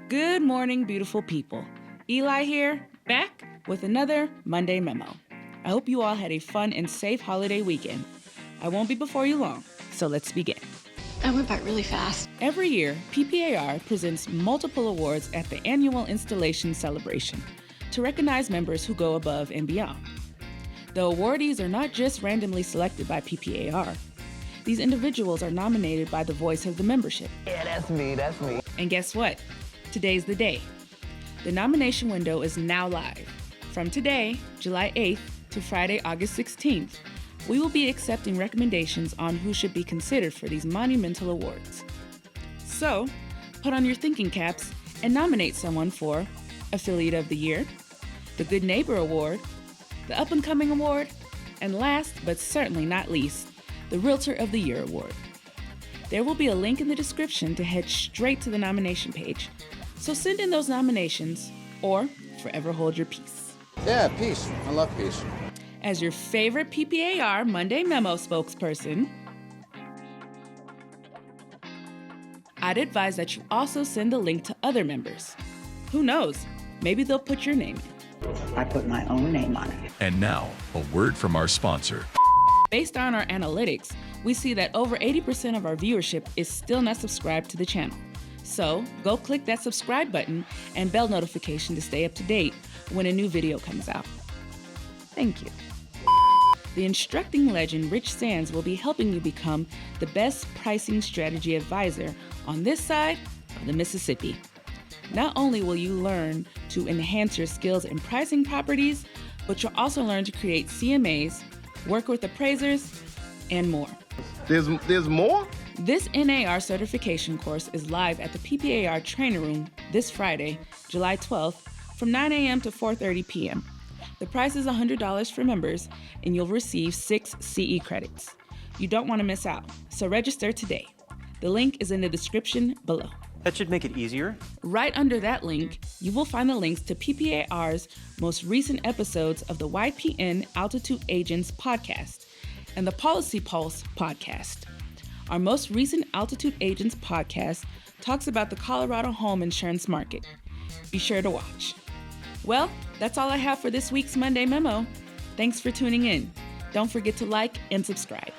Good morning, beautiful people. Eli here, back with another Monday Memo. I hope you all had a fun and safe holiday weekend. I won't be before you long, so let's begin. That went by really fast. Every year, PPAR presents multiple awards at the annual installation celebration to recognize members who go above and beyond. The awardees are not just randomly selected by PPAR. These individuals are nominated by the voice of the membership. Yeah, that's me. And guess what? Today's the day. The nomination window is now live. From today, July 8th, to Friday, August 16th, we will be accepting recommendations on who should be considered for these monumental awards. So, put on your thinking caps and nominate someone for Affiliate of the Year, the Good Neighbor Award, the Up and Coming Award, and last but certainly not least, the Realtor of the Year Award. There will be a link in the description to head straight to the nomination page. So send in those nominations or forever hold your peace. Yeah, peace. I love peace. As your favorite PPAR Monday Memo spokesperson, I'd advise that you also send the link to other members. Who knows? Maybe they'll put your name in. I put my own name on it. And now, a word from our sponsor. Based on our analytics, we see that over 80% of our viewership is still not subscribed to the channel. So go click that subscribe button and bell notification to stay up to date when a new video comes out. Thank you. The instructing legend Rich Sands will be helping you become the best pricing strategy advisor on this side of the Mississippi. Not only will you learn to enhance your skills in pricing properties, but you'll also learn to create CMAs, work with appraisers, and more. There's more? This NAR certification course is live at the PPAR Training Room this Friday, July 12th, from 9 a.m. to 4:30 p.m. The price is $100 for members, and you'll receive 6 CE credits. You don't want to miss out, so register today. The link is in the description below. That should make it easier. Right under that link, you will find the links to PPAR's most recent episodes of the YPN Altitude Agents Podcast and the Policy Pulse Podcast. Our most recent Altitude Agents Podcast talks about the Colorado home insurance market. Be sure to watch. Well, that's all I have for this week's Monday Memo. Thanks for tuning in. Don't forget to like and subscribe.